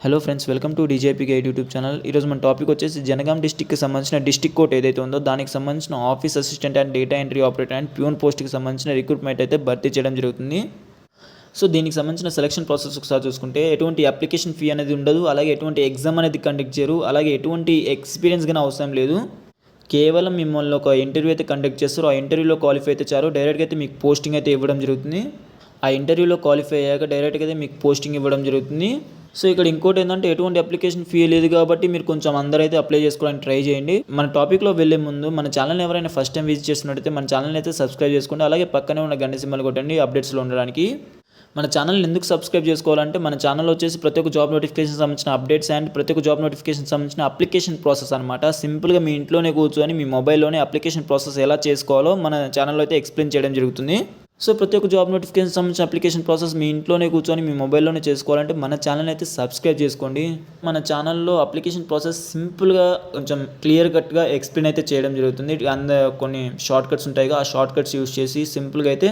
Hello friends, welcome to DGP guide YouTube channel. ఈరోజు మన topic వచ్చేసి జనగాం డిస్టిక్కి సంబంధించిన డిస్టిక్ కోర్ట్ ఏదైతే ఉందో దానికి సంబంధించిన office assistant and data entry operator and peon పోస్ట్కి సంబంధించిన రిక్రూట్మెంట్ అయితే భర్తీ చేయడం జరుగుతుంది. సో దీనికి సంబంధించిన సెలక్షన్ ప్రాసెస్ ఒకసారి చూసుకుంటే ఎటువంటి అప్లికేషన్ ఫీ అనేది ఉండదు, అలాగే ఎటువంటి ఎగ్జామ్ అనేది కండక్ట్ చేయరు, అలాగే ఎటువంటి ఎక్స్పీరియన్స్ కానీ అవసరం లేదు. కేవలం మిమ్మల్ని ఒక ఇంటర్వ్యూ అయితే కండక్ట్ చేస్తారు. ఆ ఇంటర్వ్యూలో క్వాలిఫై అయితే చాలు, డైరెక్ట్గా అయితే మీకు పోస్టింగ్ అయితే ఇవ్వడం జరుగుతుంది. ఆ ఇంటర్వ్యూలో క్వాలిఫై అయ్యాక డైరెక్ట్గా అయితే మీకు పోస్టింగ్ ఇవ్వడం జరుగుతుంది. సో ఇక్కడ ఇంకోటి ఏంటంటే ఎటువంటి అప్లికేషన్ ఫీ లేదు కాబట్టి మీరు కొంచెం అందరైతే అప్లై చేసుకోవడానికి ట్రై చేయండి. మన టాపిక్లో వెళ్ళే ముందు మన ఛానల్ని ఎవరైనా ఫస్ట్ టైం విజిట్ చేస్తున్నట్టయితే మన ఛానల్ని అయితే సబ్స్క్రైబ్ చేసుకోండి, అలాగే పక్కనే ఉన్న గంట సింబల్ కొట్టండి అప్డేట్స్లో ఉండడానికి. మన ఛానల్ని ఎందుకు సబ్స్క్రైబ్ చేసుకోవాలంటే మన ఛానల్ వచ్చేసి ప్రతి ఒక్క జాబ్ నోటిఫికేషన్ సంబంధించిన అప్డేట్స్ అండ్ ప్రతి ఒక్క జాబ్ నోటిఫికేషన్ సంబంధించిన అప్లికేషన్ ప్రాసెస్ అనమాట. సింపుల్గా మీ ఇంట్లోనే కూర్చొని మీ మొబైల్లోనే అప్లికేషన్ ప్రాసెస్ ఎలా చేసుకోవాలో మన ఛానల్లో అయితే ఎక్స్ప్లెయిన్ చేయడం జరుగుతుంది. సో ప్రతి ఒక్క జాబ్ నోటిఫికేషన్ సంబంధించిన అప్లికేషన్ ప్రాసెస్ మీ ఇంట్లోనే కూర్చొని మీ మొబైల్లోనే చేసుకోవాలంటే మన ఛానల్ అయితే సబ్స్క్రైబ్ చేసుకోండి. మన ఛానల్లో అప్లికేషన్ ప్రాసెస్ సింపుల్గా కొంచెం క్లియర్ కట్గా ఎక్స్ప్లెయిన్ అయితే చేయడం జరుగుతుంది. కొన్ని షార్ట్ కట్స్ ఉంటాయిగా, ఆ షార్ట్ కట్స్ యూస్ చేసి సింపుల్గా అయితే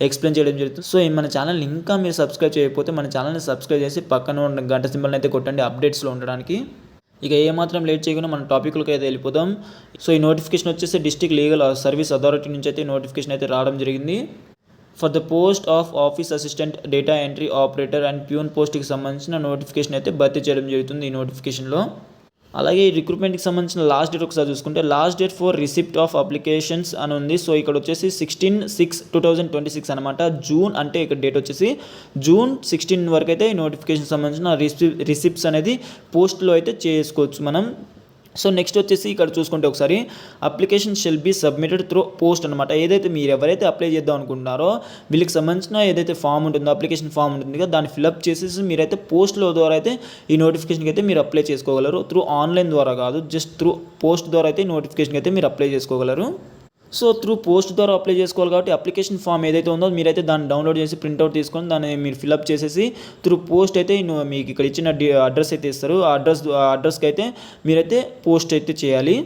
ఎక్స్ప్లెయిన్ చేయడం జరుగుతుంది. సో మన ఛానల్ ఇంకా మీరు సబ్స్క్రైబ్ చేయకపోతే మన ఛానల్ని సబ్స్క్రైబ్ చేసి పక్కన ఉన్న గంట సింబల్ని అయితే కొట్టండి అప్డేట్స్లో ఉండడానికి. ఇక ఏమాత్రం లేట్ చేయకుండా మన టాపిక్లోకి అయితే వెళ్ళిపోదాం. సో ఈ నోటిఫికేషన్ వచ్చేసి డిస్ట్రిక్ట్ లీగల్ సర్వీస్ అథారిటీ నుంచి అయితే నోటిఫికేషన్ అయితే రావడం జరిగింది. For the post of office assistant, data entry operator and peon పోస్ట్కి సంబంధించిన నోటిఫికేషన్ అయితే భర్తీ చేయడం జరుగుతుంది ఈ నోటిఫికేషన్లో. అలాగే ఈ రిక్రూట్మెంట్కి సంబంధించిన లాస్ట్ డేట్ ఒకసారి చూసుకుంటే last date for receipt of applications అని ఉంది. సో ఇక్కడ వచ్చేసి 16/6/2026 అనమాట. జూన్ అంటే ఇక్కడ డేట్ వచ్చేసి జూన్ 16 వరకు అయితే ఈ నోటిఫికేషన్ సంబంధించిన రిసిప్ట్స్ అనేది పోస్ట్లో అయితే చేసుకోవచ్చు మనం. సో నెక్స్ట్ వచ్చేసి ఇక్కడ చూసుకుంటే ఒకసారి application shall be submitted through post అనమాట. ఏదైతే మీరు ఎవరైతే అప్లై చేద్దాం అనుకుంటున్నారో వీళ్ళకి సంబంధించిన ఏదైతే ఫామ్ ఉంటుందో అప్లికేషన్ ఫామ్ ఉంటుంది కదా, దాన్ని ఫిల్అప్ చేసేసి మీరైతే పోస్ట్లో ద్వారా అయితే ఈ నోటిఫికేషన్కి అయితే మీరు అప్లై చేసుకోగలరు. త్రూ ఆన్లైన్ ద్వారా కాదు, జస్ట్ త్రూ పోస్ట్ ద్వారా అయితే ఈ నోటిఫికేషన్కి అయితే మీరు అప్లై చేసుకోగలరు. సో త్రూ పోస్ట్ ద్వారా అప్లై చేసుకోవాలి కాబట్టి అప్లికేషన్ ఫామ్ ఏదైతే ఉందో మీరైతే దాన్ని డౌన్లోడ్ చేసి ప్రింట్అవుట్ తీసుకొని దాన్ని మీరు ఫిల్అప్ చేసేసి త్రూ పోస్ట్ అయితే మీకు ఇక్కడ ఇచ్చిన అడ్రస్ అయితే ఇస్తారు. ఆ అడ్రస్కి అయితే మీరైతే పోస్ట్ అయితే చేయాలి.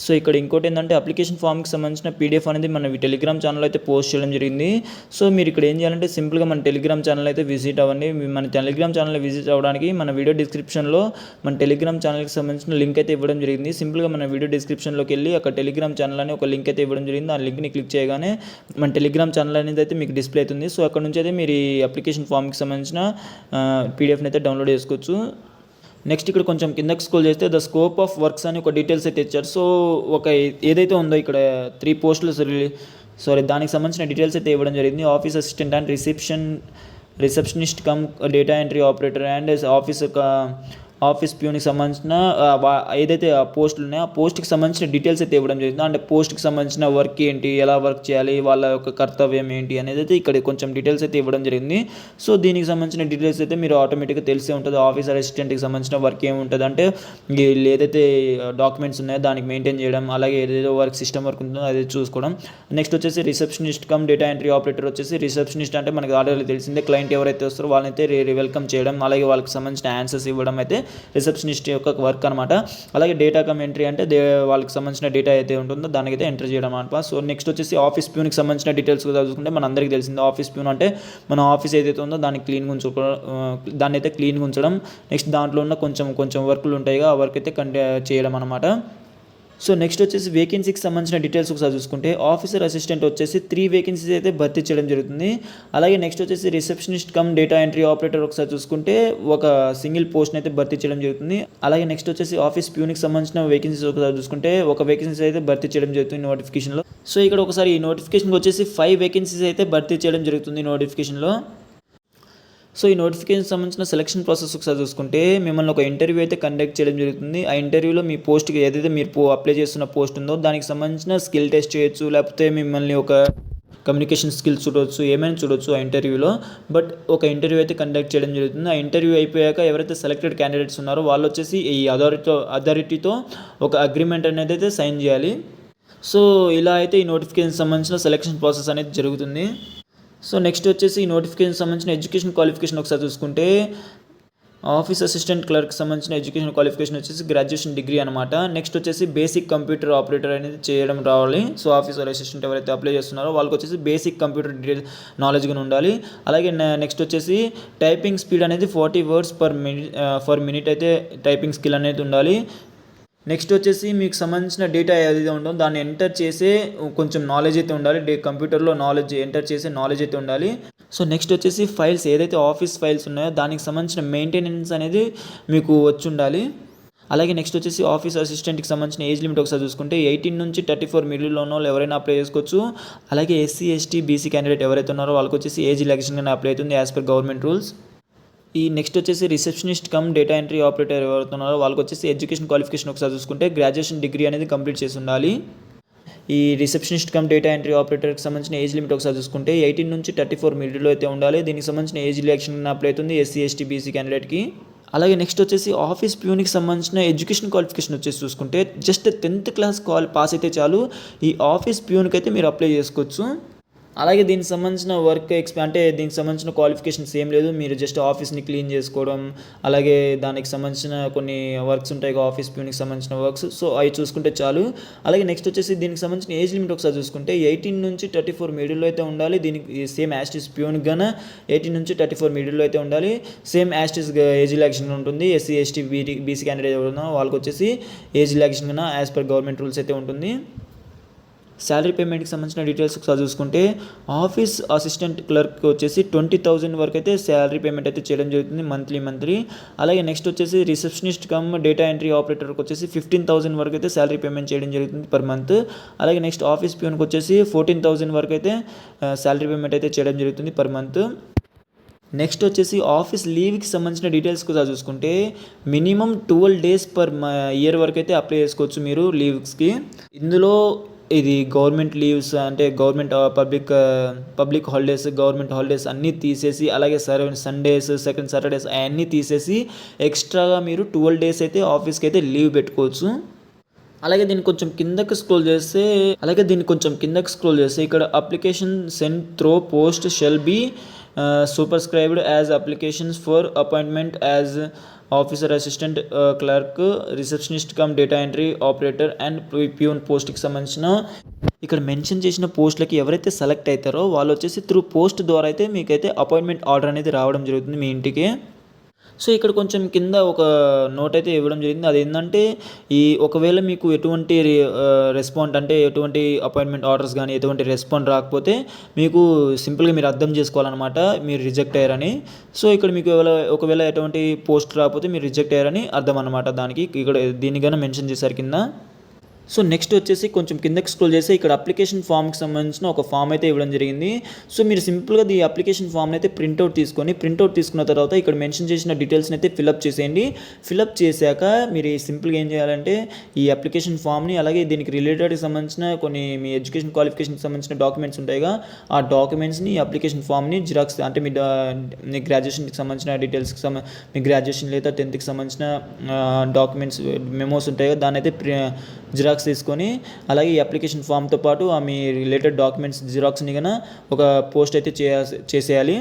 సో ఇక్కడ ఇంకోటి ఏంటంటే అప్లికేషన్ ఫామ్కి సంబంధించిన పీడిఎఫ్ అనేది మన టెలిగ్రామ్ ఛానల్ అయితే పోస్ట్ చేయడం జరిగింది. సో మీరు ఇక్కడ ఏం చేయాలంటే సింపుల్గా మన టెలిగ్రామ్ ఛానల్ అయితే విజిట్ అవ్వండి. మన టెలిగ్రామ్ ఛానల్ విజిట్ అవ్వడానికి మన వీడియో డిస్క్రిప్షన్లో మన టెలిగ్రామ్ ఛానల్కి సంబంధించిన లింక్ అయితే ఇవ్వడం జరిగింది. సింపుల్గా మన వీడియో డిస్క్రిప్షన్లోకి వెళ్ళి అక్కడ టెలిగ్రామ్ ఛానల్ అని ఒక లింక్ అయితే ఇవ్వడం జరిగింది. ఆ లింక్ని క్లిక్ చేయగానే మన టెలిగ్రామ్ ఛానల్ అనేది అయితే మీకు డిస్ప్లే అవుతుంది. సో అక్కడ నుంచి అయితే మీరు ఈ అప్లికేషన్ ఫామ్కి సంబంధించిన పీడిఎఫ్ని అయితే డౌన్లోడ్ చేసుకోవచ్చు. నెక్స్ట్ ఇక్కడ కొంచెం కిందకి స్క్రోల్ చేస్తే ద స్కోప్ ఆఫ్ వర్క్స్ అని ఒక డీటెయిల్స్ అయితే ఇచ్చారు. సో ఏదైతే ఉందో ఇక్కడ 3 పోస్టులు దానికి సంబంధించిన డీటెయిల్స్ అయితే ఇవ్వడం జరిగింది. Office assistant and receptionist cum data entry operator and office ప్యూన్కి సంబంధించిన ఏదైతే ఆ పోస్టులు ఉన్నాయో ఆ పోస్ట్కి సంబంధించిన డీటెయిల్స్ అయితే ఇవ్వడం జరిగింది. అంటే పోస్ట్కి సంబంధించిన వర్క్ ఏంటి, ఎలా వర్క్ చేయాలి, వాళ్ళ యొక్క కర్తవ్యం ఏంటి అనేది అయితే ఇక్కడ కొంచెం డీటెయిల్స్ అయితే ఇవ్వడం జరిగింది. సో దీనికి సంబంధించిన డీటెయిల్స్ అయితే మీరు ఆటోమేటిక్గా తెలిసే ఉంటుంది. ఆఫీస్ అసిస్టెంట్కి సంబంధించిన వర్క్ ఏముంటుంది అంటే ఏదైతే డాక్యుమెంట్స్ ఉన్నాయో దానికి మెయింటైన్ చేయడం, అలాగే ఏదైతే వర్క్ సిస్టమ్ వర్క్ ఉంటుందో అది చూసుకోవడం. నెక్స్ట్ వచ్చేసి receptionist cum data entry operator వచ్చేసి రిసెప్షనిస్ట్ అంటే మనకి ఆల్రెడీ తెలిసిందే, క్లయింట్ ఎవరైతే వస్తారో వాళ్ళనైతే వెల్కమ్ చేయడం, అలాగే వాళ్ళకి సంబంధించిన ఆన్సర్స్ ఇవ్వడం అయితే రిసెప్షనిస్ట్ యొక్క వర్క్ అనమాట. అలాగే డేటా కమ్ ఎంట్రీ అంటే వాళ్ళకి సంబంధించిన డేటా అయితే ఉంటుందో దానికైతే ఎంటర్ చేయడం అనమాట. సో నెక్స్ట్ వచ్చేసి ఆఫీస్ ప్యూన్కి సంబంధించిన డీటెయిల్స్ చూసుకుంటే మన అందరికీ తెలిసింది. ఆఫీస్ ప్యూన్ అంటే మన ఆఫీస్ ఏదైతే ఉందో దాన్ని దాన్ని అయితే క్లీన్గా ఉంచడం. నెక్స్ట్ దాంట్లో ఉన్న కొంచెం వర్క్లు ఉంటాయి, ఆ వర్క్ అయితే చేయడం అనమాట. సో నెక్స్ట్ వచ్చేసి వేకెన్సీకి సంబంధించిన డీటెయిల్స్ ఒకసారి చూసుకుంటే ఆఫీసర్ అసిస్టెంట్ వచ్చేసి 3 వేకెన్సీస్ అయితే భర్తీ చేయడం జరుగుతుంది. అలాగే నెక్స్ట్ వచ్చేసి receptionist cum data entry operator ఒకసారి చూసుకుంటే ఒక సింగిల్ పోస్ట్ని అయితే భర్తీ చేయడం జరుగుతుంది. అలాగే నెక్స్ట్ వచ్చేసి ఆఫీస్ ప్యూన్కి సంబంధించిన వేకెన్సీస్ ఒకసారి చూసుకుంటే ఒక వేకెన్సీ అయితే భర్తీ చేయడం జరుగుతుంది నోటిఫికేషన్లో. సో ఇక్కడ ఒకసారి ఈ నోటిఫికేషన్కి వచ్చేసి 5 వేకెన్సీస్ అయితే భర్తీ చేయడం జరుగుతుంది నోటిఫికేషన్లో. సో ఈ నోటిఫికేషన్ సంబంధించిన సెలక్షన్ ప్రాసెస్ ఒకసారి చూసుకుంటే మిమ్మల్ని ఒక ఇంటర్వ్యూ అయితే కండక్ట్ చేయడం జరుగుతుంది. ఆ ఇంటర్వ్యూలో మీ పోస్ట్కి ఏదైతే మీరు అప్లై చేస్తున్న పోస్ట్ ఉందో దానికి సంబంధించిన స్కిల్ టెస్ట్ చేయొచ్చు, లేకపోతే మిమ్మల్ని ఒక కమ్యూనికేషన్ స్కిల్స్ చూడవచ్చు, ఏమైనా చూడవచ్చు ఆ ఇంటర్వ్యూలో. బట్ ఒక ఇంటర్వ్యూ అయితే కండక్ట్ చేయడం జరుగుతుంది. ఆ ఇంటర్వ్యూ అయిపోయాక ఎవరైతే సెలెక్టెడ్ క్యాండిడేట్స్ ఉన్నారో వాళ్ళు వచ్చేసి ఈ అథారిటీతో ఒక అగ్రిమెంట్ అనేది అయితే సైన్ చేయాలి. సో ఇలా అయితే ఈ నోటిఫికేషన్ సంబంధించిన సెలక్షన్ ప్రాసెస్ అనేది జరుగుతుంది. సో నెక్స్ట్ వచ్చేసి ఈ నోటిఫికేషన్ సంబంధించిన ఎడ్యుకేషన్ క్వాలిఫికేషన్ ఒకసారి చూసుకుంటే ఆఫీస్ అసిస్టెంట్ క్లర్క్ సంబంధించిన ఎడ్యుకేషన్ క్వాలిఫికేషన్ వచ్చేసి గ్రాడ్యుయేషన్ డిగ్రీ అనమాట. నెక్స్ట్ వచ్చేసి బేసిక్ కంప్యూటర్ ఆపరేటర్ అనేది చేయడం రావాలి. సో ఆఫీసర్ అసిస్టెంట్ ఎవరైతే అప్లై చేస్తున్నారో వాళ్ళకి వచ్చేసి బేసిక్ కంప్యూటర్ డీటెయిల్ నాలెడ్జ్ గా ఉండాలి. అలాగే నెక్స్ట్ వచ్చేసి టైపింగ్ స్పీడ్ అనేది 40 వర్డ్స్ పర్ మినిట్ అయితే టైపింగ్ స్కిల్ అనేది ఉండాలి. నెక్స్ట్ వచ్చేసి మీకు సంబంధించిన డేటా ఏదైతే ఉందో దాన్ని ఎంటర్ చేసే కొంచెం నాలెడ్జ్ అయితే ఉండాలి. కంప్యూటర్లో ఎంటర్ చేసే నాలెడ్జ్ అయితే ఉండాలి. సో నెక్స్ట్ వచ్చేసి ఫైల్స్ ఏదైతే ఆఫీస్ ఫైల్స్ ఉన్నాయో దానికి సంబంధించిన మెయింటెనెన్స్ అనేది మీకు వచ్చి ఉండాలి. అలాగే నెక్స్ట్ వచ్చేసి ఆఫీస్ అసిస్టెంట్కి సంబంధించిన ఏజ్ లిమిట్ ఒకసారి చూసుకుంటే 18 నుంచి 34 మిడిల్లో ఉన్న వాళ్ళు ఎవరైనా అప్లై చేసుకోవచ్చు. అలాగే SC ST BC క్యాండిడేట్ ఎవరైతే ఉన్నారో వాళ్ళకి వచ్చేసి ఏజ్ రిలాక్సేషన్ అప్లై అవుతుంది యాజ్ పర్ గవర్నమెంట్ రూల్స్. ఈ నెక్స్ట్ వచ్చేసి receptionist cum data entry operator ఎవరుతున్నారో వాళ్ళకి వచ్చేసి ఎడ్యుకేషన్ క్వాలిఫికేషన్ ఒకసారి చూసుకుంటే గ్రాడ్యుయేషన్ డిగ్రీ అనేది కంప్లీట్ చేసి ఉండాలి. ఈ రిసెప్షనిస్ట్ కమ్ డేటా ఎంట్రీ ఆపరేటర్కి సంబంధించిన ఏజ్ లిమిట్ ఒకసారి చూసుకుంటే 18 నుంచి 34 మిడిల్లో అయితే ఉండాలి. దీనికి సంబంధించిన ఏజ్ రిలాక్సేషన్ అప్లై అవుతుంది SC ST BC క్యాండిడేట్కి. అలాగే నెక్స్ట్ వచ్చేసి ఆఫీస్ ప్యూన్కి సంబంధించిన ఎడ్యుకేషన్ క్వాలిఫికేషన్ వచ్చేసి చూసుకుంటే జస్ట్ 10th క్లాస్ పాస్ అయితే చాలు. ఈ ఆఫీస్ ప్యూన్కి అయితే మీరు అప్లై చేసుకోవచ్చు. అలాగే దీనికి సంబంధించిన అంటే దీనికి సంబంధించిన క్వాలిఫికేషన్స్ ఏం లేదు. మీరు జస్ట్ ఆఫీస్ని క్లీన్ చేసుకోవడం, అలాగే దానికి సంబంధించిన కొన్ని వర్క్స్ ఉంటాయి ఆఫీస్ ప్యూన్కి సంబంధించిన వర్క్స్, సో అవి చూసుకుంటే చాలు. అలాగే నెక్స్ట్ వచ్చేసి దీనికి సంబంధించిన ఏజ్ లిమిట్ ఒకసారి చూసుకుంటే 18 నుంచి 34 మిడిల్లో అయితే ఉండాలి. దీనికి సేమ్ యాస్టిస్ ప్యూన్కి గాన 18 నుంచి 34 మిడిల్లో అయితే ఉండాలి. సేమ్ యాస్టిస్ ఏజ్ రిలాక్సేషన్ ఉంటుంది. SC ST BC క్యాండిడేట్ ఎవరున్నా వాళ్ళకి వచ్చేసి ఏజ్ రిలాక్సేషన్ గాన యాజ్ పర్ గవర్నమెంట్ రూల్స్ అయితే ఉంటుంది. శాలరీ పేమెంట్కి సంబంధించిన డీటెయిల్స్ ఒకసారి చూసుకుంటే ఆఫీస్ అసిస్టెంట్ క్లర్క్ వచ్చేసి 20,000 వరకు అయితే శాలరీ పేమెంట్ అయితే చేయడం జరుగుతుంది మంత్లీ. అలాగే నెక్స్ట్ వచ్చేసి రిసెప్షనిస్ట్ కమ్ డేటా ఎంట్రీ ఆపరేటర్కి వచ్చేసి 15,000 వరకు అయితే శాలరీ పేమెంట్ చేయడం జరుగుతుంది పర్ మంత్. అలాగే నెక్స్ట్ ఆఫీస్ ప్యూన్కి వచ్చేసి 14,000 వరకు అయితే శాలరీ పేమెంట్ అయితే చేయడం జరుగుతుంది పర్ మంత్. నెక్స్ట్ వచ్చేసి ఆఫీస్ లీవ్కి సంబంధించిన డీటెయిల్స్ కూడా చూసుకుంటే మినిమం 12 డేస్ పర్ ఇయర్ వరకు అయితే అప్లై చేసుకోవచ్చు మీరు లీవ్స్కి. ఇందులో ఇది గవర్నమెంట్ లీవ్స్ అంటే government public holidays, government holidays అన్నీ తీసేసి, అలాగే సండేస్, సెకండ్ సాటర్డేస్ అవన్నీ తీసేసి ఎక్స్ట్రాగా మీరు 12 డేస్ అయితే ఆఫీస్కి అయితే లీవ్ పెట్టుకోవచ్చు. అలాగే దీన్ని కొంచెం కిందకి స్క్రోల్ చేస్తే ఇక్కడ application send through post shall be superscribed as applications for appointment as officer assistant clerk receptionist cum data entry operator and peon పోస్ట్కి సంబంధించిన ఇక్కడ మెన్షన్ చేసిన పోస్టులకి ఎవరైతే సెలెక్ట్ అవుతారో వాళ్ళు వచ్చేసి త్రూ పోస్ట్ ద్వారా అయితే మీకైతే అపాయింట్మెంట్ ఆర్డర్ అనేది రావడం జరుగుతుంది మీ ఇంటికి. సో ఇక్కడ కొంచెం కింద ఒక నోట్ అయితే ఇవ్వడం జరిగింది. అది ఏంటంటే ఒకవేళ మీకు ఎటువంటి రెస్పాండ్ అంటే ఎటువంటి అపాయింట్మెంట్ ఆర్డర్స్ కానీ ఎటువంటి రెస్పాండ్ రాకపోతే మీకు సింపుల్గా మీరు అర్థం చేసుకోవాలన్నమాట మీరు రిజెక్ట్ అయ్యారని. సో ఇక్కడ మీకు ఒకవేళ ఎటువంటి పోస్ట్ రాకపోతే మీరు రిజెక్ట్ అయ్యారని అర్థం అన్నమాట. దానికి ఇక్కడ దీనికైనా మెన్షన్ చేశారు కింద. సో నెక్స్ట్ వచ్చేసి కొంచెం కిందకి స్క్రోల్ చేసి ఇక్కడ అప్లికేషన్ ఫామ్కి సంబంధించిన ఒక ఫామ్ అయితే ఇవ్వడం జరిగింది. సో మీరు సింపుల్గా ఈ అప్లికేషన్ ఫామ్ని అయితే ప్రింట్అవుట్ తీసుకున్న తర్వాత ఇక్కడ మెన్షన్ చేసిన డీటెయిల్స్ని అయితే ఫిల్అప్ చేసేయండి. ఫిల్అప్ చేశాక మీరు సింపుల్గా ఏం చేయాలంటే ఈ అప్లికేషన్ ఫామ్ని అలాగే దీనికి రిలేటెడ్కి సంబంధించిన కొన్ని మీ ఎడ్యుకేషన్ క్వాలిఫికేషన్కి సంబంధించిన డాక్యుమెంట్స్ ఉంటాయిగా ఆ డాక్యుమెంట్స్ని అప్లికేషన్ ఫామ్ని జిరాక్స్ అంటే మీ గ్రాడ్యుయేషన్కి సంబంధించిన డీటెయిల్స్కి మీ గ్రాడ్యుయేషన్ లేదా 10th సంబంధించిన డాక్యుమెంట్స్ మెమోస్ ఉంటాయిగా దాన్ని అయితే జిరాక్స్ తీసుకొని అలాగే ఈ అప్లికేషన్ ఫామ్తో పాటు మీ రిలేటెడ్ డాక్యుమెంట్స్ జిరాక్స్ని కన్నా ఒక పోస్ట్ అయితే చేసేయాలి.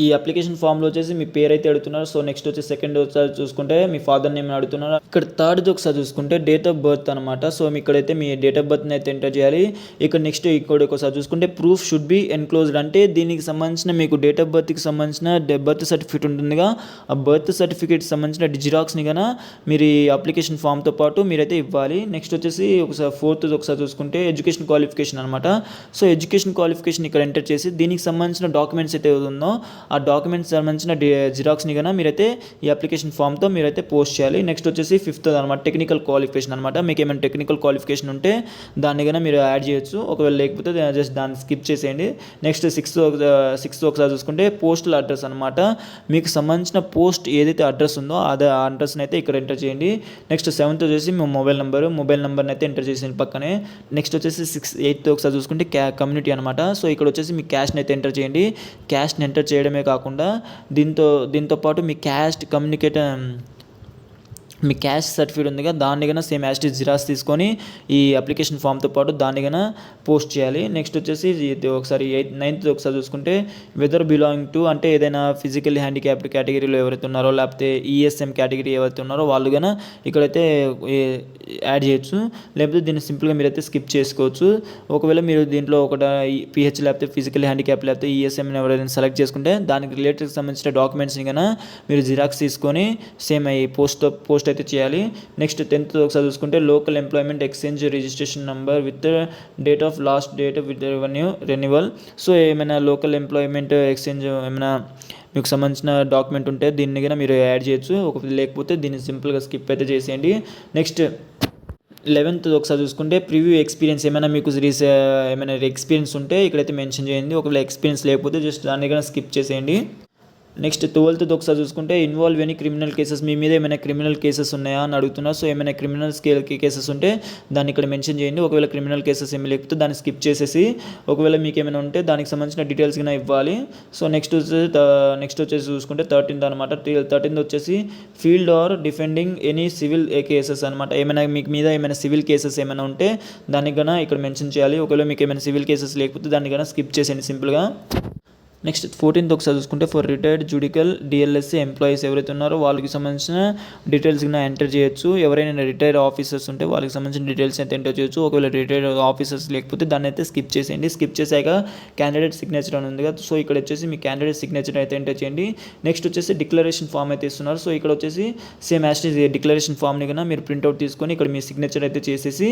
ఈ అప్లికేషన్ ఫామ్లో వచ్చేసి మీ పేరు అయితే అడుగుతున్నారు. సో నెక్స్ట్ వచ్చి సెకండ్ ఒకసారి చూసుకుంటే మీ ఫాదర్ నేమ్ అడుగుతున్నారు. ఇక్కడ థర్డ్ ఒకసారి చూసుకుంటే డేట్ ఆఫ్ బర్త్ అనమాట. సో ఇక్కడైతే మీ డేట్ ఆఫ్ బర్త్ని అయితే ఎంటర్ చేయాలి. ఇక్కడ నెక్స్ట్ ఇక్కడ ఒకసారి చూసుకుంటే ప్రూఫ్ షుడ్ బి ఎన్క్లోజ్డ్ అంటే దీనికి సంబంధించిన మీకు డేట్ ఆఫ్ బర్త్కి సంబంధించిన బర్త్ సర్టిఫికేట్ ఉంటుందిగా ఆ బర్త్ సర్టిఫికేట్ సంబంధించిన జిరాక్స్ని కన్నా మీరు ఈ అప్లికేషన్ ఫామ్తో పాటు మీరైతే ఇవ్వాలి. నెక్స్ట్ వచ్చేసి ఒకసారి ఫోర్త్ ఒకసారి చూసుకుంటే ఎడ్యుకేషన్ క్వాలిఫికేషన్ అనమాట. సో ఎడ్యుకేషన్ క్వాలిఫికేషన్ ఇక్కడ ఎంటర్ చేసి దీనికి సంబంధించిన డాక్యుమెంట్స్ అయితే ఉందో ఆ డాక్యుమెంట్స్ సంబంధించిన జిరాక్స్ని కన్నా మీరైతే ఈ అప్లికేషన్ ఫామ్తో మీరైతే పోస్ట్ చేయాలి. నెక్స్ట్ వచ్చేసి ఫిఫ్త్ అనమాట టెక్నికల్ క్వాలిఫికేషన్ అనమాట. మీకు ఏమైనా టెక్నికల్ క్వాలిఫికేషన్ ఉంటే దాన్ని కన్నా మీరు యాడ్ చేయొచ్చు. ఒకవేళ లేకపోతే జస్ట్ దాన్ని స్కిప్ చేసేయండి. నెక్స్ట్ సిక్స్త్ ఒకసారి చూసుకుంటే పోస్టల్ అడ్రస్ అనమాట. మీకు సంబంధించిన పోస్ట్ ఏదైతే అడ్రస్ ఉందో ఆ అడ్రస్ని అయితే ఇక్కడ ఎంటర్ చేయండి. నెక్స్ట్ 7th వచ్చేసి మీ మొబైల్ నెంబర్ని అయితే ఎంటర్ చేసేయండి పక్కనే. నెక్స్ట్ వచ్చేసి 8th ఒకసారి చూసుకుంటే కమ్యూనిటీ అనమాట. సో ఇక్కడ వచ్చేసి మీ క్యాస్ట్ని అయితే ఎంటర్ చేయండి. క్యాస్ట్ని ఎంటర్ చేయడమే కాకుండా దీంతో పాటు మీ క్యాస్ట్ మీ క్యాస్ట్ సర్టిఫికేట్ ఉంది కదా దాన్ని కన్నా సేమ్ యాజ్ ఇట్ జిరాక్స్ తీసుకొని ఈ అప్లికేషన్ ఫామ్తో పాటు దాన్ని కన్నా పోస్ట్ చేయాలి. నెక్స్ట్ వచ్చేసి ఇది ఒకసారి 9th ఒకసారి చూసుకుంటే వెదర్ బిలాంగ్ టు అంటే ఏదైనా ఫిజికల్ హ్యాండిక్యాప్డ్ కేటగిరీలో ఎవరైతే ఉన్నారో లేకపోతే ఈఎస్ఎం కేటగిరీ ఎవరైతే ఉన్నారో వాళ్ళు కన్నా ఇక్కడైతే యాడ్ చేయొచ్చు. లేకపోతే దీన్ని సింపుల్గా మీరైతే స్కిప్ చేసుకోవచ్చు. ఒకవేళ మీరు దీంట్లో ఒకటి పిహెచ్ లేకపోతే ఫిజికల్ హ్యాండిక్యాప్ లేకపోతే ఈఎస్ఎం ఎవరైనా సెలెక్ట్ చేసుకుంటే దానికి రిలేటెడ్ సంబంధించిన డాక్యుమెంట్స్ని కన్నా మీరు జిరాక్స్ తీసుకొని సేమ్ ఈ పోస్ట్ అయితే చేయాలి. నెక్స్ట్ 10th ఒకసారి చూసుకుంటే local employment exchange registration number with date of last date with renewal. So ఏమైనా లోకల్ ఎంప్లాయ్మెంట్ ఎక్స్చేంజ్ ఏమైనా మీకు సంబంధించిన డాక్యుమెంట్ ఉంటే దీన్ని కూడా మీరు యాడ్ చేయొచ్చు. లేకపోతే దీన్ని సింపుల్గా స్కిప్ అయితే చేసేయండి. నెక్స్ట్ 11th ఒకసారి చూసుకుంటే ప్రివ్యూ ఎక్స్పీరియన్స్ ఏమైనా మీకు ఏమైనా ఎక్స్పీరియన్స్ ఉంటే ఇక్కడైతే మెన్షన్ చేయండి. ఒకవేళ ఎక్స్పీరియన్స్ లేకపోతే జస్ట్ దాన్ని కూడా స్కిప్ చేసేయండి. నెక్స్ట్ 12th ఒకసారి చూసుకుంటే ఇన్వాల్వ్ ఎనీ క్రిమినల్ కేసెస్ మీ మీద ఏమైనా క్రిమినల్ కేసెస్ ఉన్నాయా అని అడుగుతున్నారు. సో ఏమైనా క్రిమినల్ కేసెస్ ఉంటే దాన్ని ఇక్కడ మెన్షన్ చేయండి. ఒకవేళ క్రిమినల్ కేసెస్ ఏమి లేకపోతే దాన్ని స్కిప్ చేసేసి ఒకవేళ మీకు ఏమైనా ఉంటే దానికి సంబంధించిన డీటెయిల్స్ కింద ఇవ్వాలి. సో నెక్స్ట్ వచ్చేసి చూసుకుంటే 13th అనమాట. 13th వచ్చేసి filed or defending any civil cases అనమాట. ఏమైనా మీకు మీద ఏమైనా సివిల్ కేసెస్ ఏమైనా ఉంటే దానికి కన్నా ఇక్కడ మెన్షన్ చేయాలి. ఒకవేళ మీకు ఏమైనా సివిల్ కేసెస్ లేకపోతే దాన్ని కన్నా స్కిప్ చేసేయండి సింపుల్గా. నెక్స్ట్ 14th ఒకసారి చూసుకుంటే ఫర్ రిటైర్డ్ జుడికల్ డిఎల్ఎస్సి ఎంప్లాయీస్ ఎవరైతే ఉన్నారో వాళ్ళకి సంబంధించిన డీటెయిల్స్ కింద ఎంటర్ చేయొచ్చు. ఎవరైనా రిటైర్డ్ ఆఫీసర్స్ ఉంటే వాళ్ళకి సంబంధించిన డీటెయిల్స్ అయితే ఎంటర్ చేయొచ్చు. ఒకవేళ రిటైర్డ్ ఆఫీసర్స్ లేకపోతే దాన్ని అయితే స్కిప్ చేసేయండి. స్కిప్ చేశాక క్యాండిడేట్ సిగ్నేచర్ అని ఉంది కదా, సో ఇక్కడ వచ్చేసి మీ క్యాండిడేట్ సిగ్నేచర్ అయితే ఎంటర్ చేయండి. నెక్స్ట్ వచ్చేసి డిక్లరేషన్ ఫామ్ అయితే ఇస్తున్నారు. సో ఇక్కడ వచ్చేసి same as it is declaration ఫామ్ని కన్నా మీరు ప్రింట్అవుట్ తీసుకొని ఇక్కడ మీ సిగ్నేచర్ అయితే చేసేసి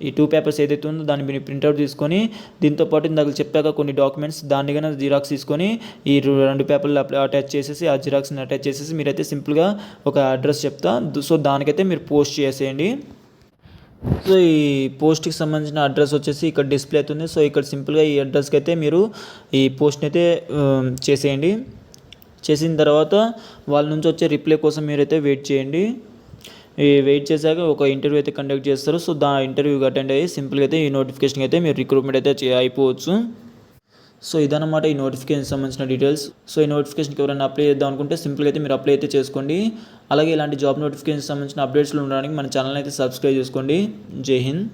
ఈ 2 పేపర్స్ ఏదైతే ఉందో దాన్ని మీరు ప్రింట్అవుట్ తీసుకొని దీంతో పాటు ఇందాక చెప్పాక కొన్ని డాక్యుమెంట్స్ దాన్ని కన్నా జిరాక్స్ తీసుకొని ఈ 2 పేపర్లు అటాచ్ చేసేసి ఆ జిరాక్స్ని అటాచ్ చేసేసి మీరైతే సింపుల్గా ఒక అడ్రస్ చెప్తా. సో దానికైతే మీరు పోస్ట్ చేసేయండి. సో ఈ పోస్ట్కి సంబంధించిన అడ్రస్ వచ్చేసి ఇక్కడ డిస్ప్లే అవుతుంది. సో ఇక్కడ సింపుల్గా ఈ అడ్రస్కి అయితే మీరు ఈ పోస్ట్ని అయితే చేసేయండి. చేసిన తర్వాత వాళ్ళ నుంచి వచ్చే రిప్లై కోసం మీరైతే వెయిట్ చేయండి. వెయిట్ చేశాక ఒక ఇంటర్వ్యూ అయితే కండక్ట్ చేస్తారు. సో ఇంటర్వ్యూకి అటెండ్ అయ్యి సింపుల్గా అయితే ఈ నోటిఫికేషన్ అయితే మీరు రిక్రూట్మెంట్ అయితే అయిపోవచ్చు. సో ఇదన్నమాట ఈ నోటిఫికేషన్ సంబంధించిన డీటెయిల్స్. సో ఈ నోటిఫికేషన్కి ఎవరైనా అప్లై చేద్దాం అనుకుంటే సింపుల్గా అయితే మీరు అప్లై అయితే చేసుకోండి. అలాగే ఇలాంటి జాబ్ నోటిఫికేషన్ సంబంధించిన అప్డేట్స్లో ఉండడానికి మన ఛానల్ అయితే సబ్స్క్రైబ్ చేసుకోండి. జై హింద్.